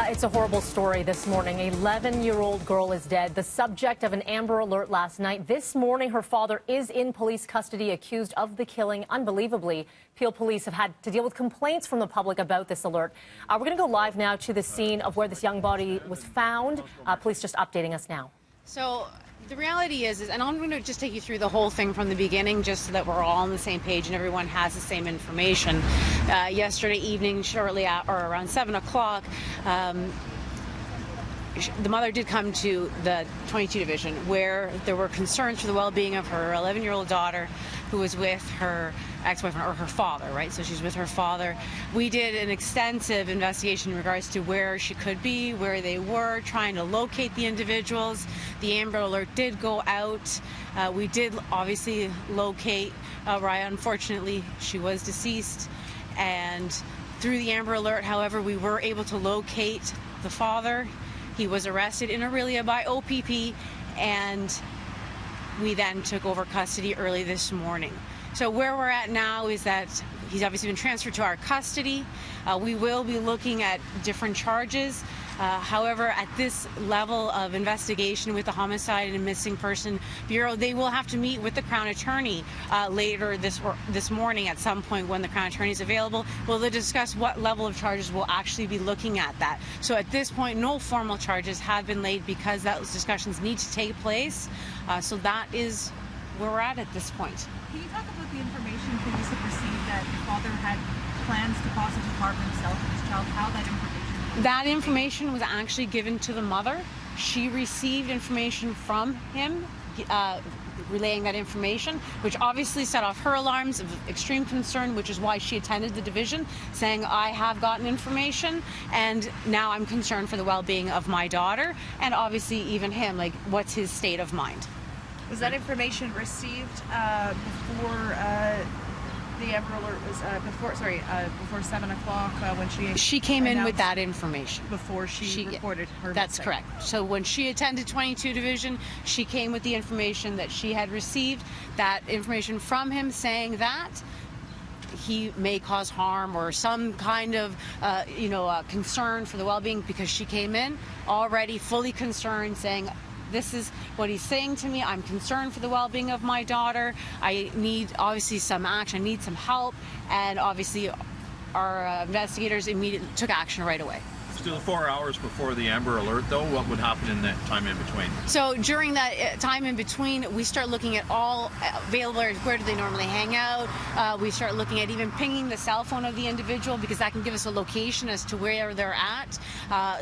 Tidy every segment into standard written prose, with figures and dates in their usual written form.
It's a horrible story this morning. An 11-year-old girl is dead, the subject of an Amber Alert last night. This morning, her father is in police custody, accused of the killing. Unbelievably, Peel police have had to deal with complaints from the public about this alert. We're going to go live now to the scene of where this young body was found. Police just updating us now. So the reality is, and I'm going to just take you through the whole thing from the beginning, just so that we're all on the same page and everyone has the same information. Yesterday evening, shortly or around 7 o'clock, the mother did come to the 22 Division, where there were concerns for the well-being of her 11-year-old daughter, who was with her ex-boyfriend, or her father, right? So she's with her father. We did an extensive investigation in regards to where she could be, where they were, trying to locate the individuals. The Amber Alert did go out. We did obviously locate Raya. Unfortunately, she was deceased. And through the Amber Alert, however, we were able to locate the father. He was arrested in Aurelia by OPP, and we then took over custody early this morning. So where we're at now is that he's obviously been transferred to our custody. We will be looking at different charges. However, at this level of investigation with the Homicide and Missing Person Bureau, they will have to meet with the Crown Attorney later this morning at some point when the Crown Attorney is available. We'll discuss what level of charges we'll actually be looking at that. So at this point, no formal charges have been laid because those discussions need to take place. So that is where we're at this point. Can you talk about the information police have received that your father had plans to possibly harm himself and his child, how that information? That information was actually given to the mother. She received information from him, relaying that information, which obviously set off her alarms of extreme concern, which is why she attended the division, saying, I have gotten information, and now I'm concerned for the well-being of my daughter, and obviously even him, like, what's his state of mind. Was that information received before the Amber Alert was before 7 o'clock when she came in with that information before she reported her That's mistake. Correct. So when she attended 22 Division, she came with the information that she had received, that information from him saying that he may cause harm or some kind of concern for the well-being, because she came in already fully concerned, saying, this is what he's saying to me. I'm concerned for the well-being of my daughter. I need, obviously, some action. I need some help. And obviously, our investigators immediately took action right away. Still 4 hours before the Amber Alert, though, what would happen in that time in between? So during that time in between, we start looking at all available areas. Where do they normally hang out? We start looking at even pinging the cell phone of the individual, because that can give us a location as to where they're at.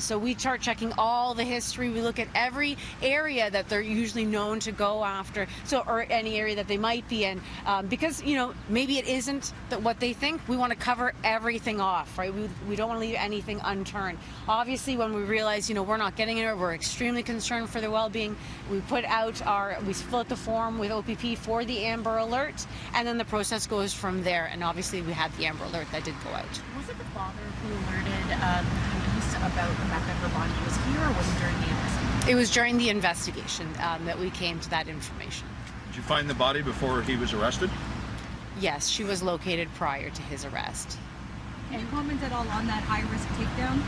So we start checking all the history. We look at every area that they're usually known to go after, or any area that they might be in, because maybe it isn't what they think. We want to cover everything off, right? We don't want to leave anything unturned. Obviously, when we realize, we're not getting it, we're extremely concerned for their well-being, we fill out the form with OPP for the Amber Alert, and then the process goes from there. And obviously, we had the Amber Alert that did go out. Was it the father who alerted police about the fact that her body was here, or was it during the investigation? It was during the investigation that we came to that information. Did you find the body before he was arrested? Yes, she was located prior to his arrest. Can you comment at all on that high-risk takedown?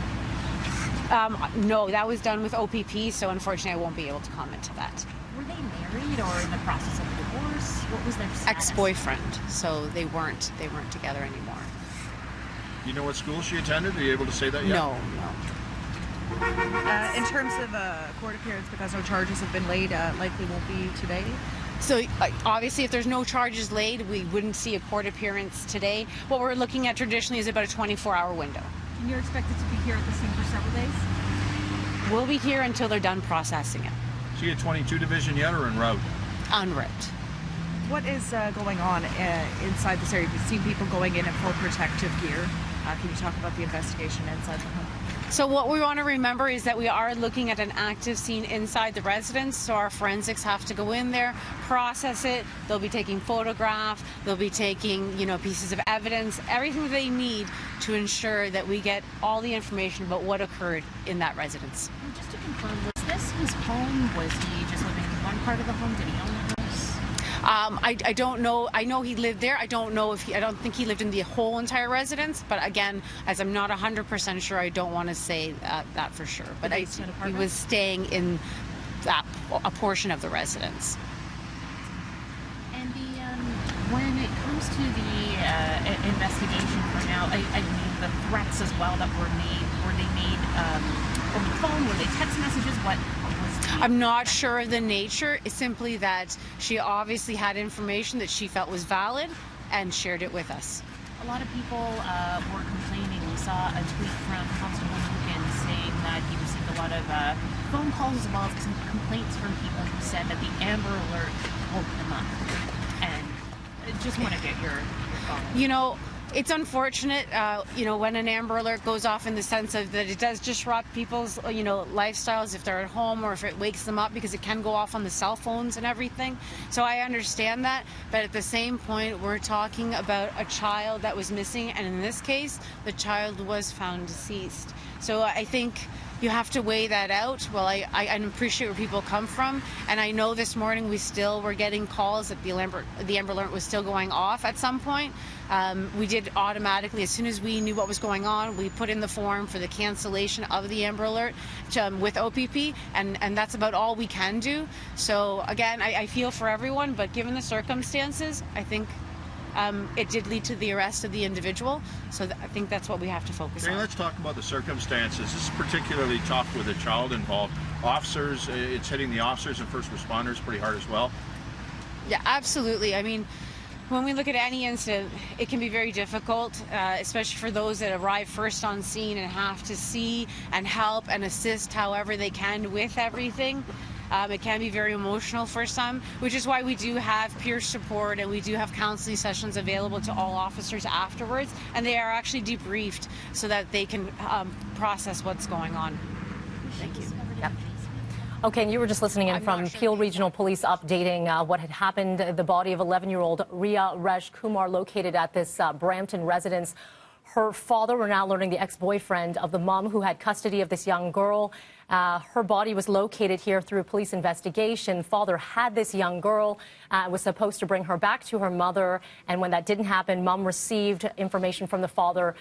No, that was done with OPP, so unfortunately I won't be able to comment to that. Were they married or in the process of a divorce? What was their status? Ex-boyfriend, so they weren't together anymore. Do you know what school she attended? Are you able to say that yet? No. In terms of court appearance, because no charges have been laid, likely won't be today? So obviously, if there's no charges laid, we wouldn't see a court appearance today. What we're looking at traditionally is about a 24-hour window. And you're expected to be here at the scene for several days? We'll be here until they're done processing it. Is she at 22 Division yet, or en route? En route. What is going on inside this area? We've seen people going in full protective gear. Can you talk about the investigation inside the home? So what we want to remember is that we are looking at an active scene inside the residence, so our forensics have to go in there, process it. They'll be taking photographs, they'll be taking, pieces of evidence, everything they need to ensure that we get all the information about what occurred in that residence. And just to confirm, was this his home? Was he just living in one part of the home? Did he own the house? I don't know. I know he lived there. I don't know if I don't think he lived in the whole entire residence. But again, as I'm not 100% sure, I don't want to say that for sure. But he was staying in a portion of the residence. And when it comes to the investigation for now, I mean the threats as well that were they made over the phone? Were they text messages? What was I'm not sure of the nature. It's simply that she obviously had information that she felt was valid and shared it with us. A lot of people were complaining. We saw a tweet from Constable Lucan saying that he received a lot of phone calls as well as some complaints from people who said that the Amber Alert woke them up. And I just want to get your thoughts. You know, it's unfortunate, when an Amber Alert goes off in the sense of that it does disrupt people's, lifestyles if they're at home or if it wakes them up, because it can go off on the cell phones and everything. So I understand that, but at the same point, we're talking about a child that was missing, and in this case, the child was found deceased. So I think you have to weigh that out. Well, I appreciate where people come from, and I know this morning we still were getting calls that the Amber Alert was still going off at some point. We did automatically, as soon as we knew what was going on, we put in the form for the cancellation of the Amber Alert with OPP, and that's about all we can do. So again, I feel for everyone, but given the circumstances, I think it did lead to the arrest of the individual, so I think that's what we have to focus on. Let's talk about the circumstances. This is particularly tough with a child involved. Officers, it's hitting the officers and first responders pretty hard as well. Yeah, absolutely. I mean, when we look at any incident, it can be very difficult, especially for those that arrive first on scene and have to see and help and assist however they can with everything. It can be very emotional for some, which is why we do have peer support and we do have counseling sessions available to all officers afterwards, and they are actually debriefed so that they can process what's going on. Thank you. Yep. Okay, and you were just listening in from Peel Regional Police updating what had happened. The body of 11-year-old Ria Rej Kumar located at this Brampton residence. Her father, we're now learning, the ex-boyfriend of the mom who had custody of this young girl. Her body was located here through a police investigation. Father had this young girl, was supposed to bring her back to her mother, and when that didn't happen, mom received information from the father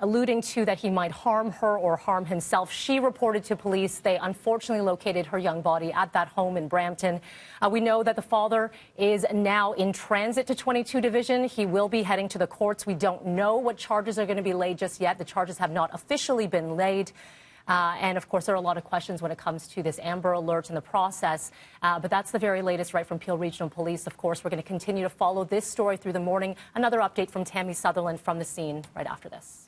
alluding to that he might harm her or harm himself. She reported to police. They unfortunately located her young body at that home in Brampton. We know that the father is now in transit to 22 Division. He will be heading to the courts. We don't know what charges are going to be laid just yet. The charges have not officially been laid. And, of course, there are a lot of questions when it comes to this Amber Alert and the process. But that's the very latest right from Peel Regional Police. Of course, we're going to continue to follow this story through the morning. Another update from Tammy Sutherland from the scene right after this.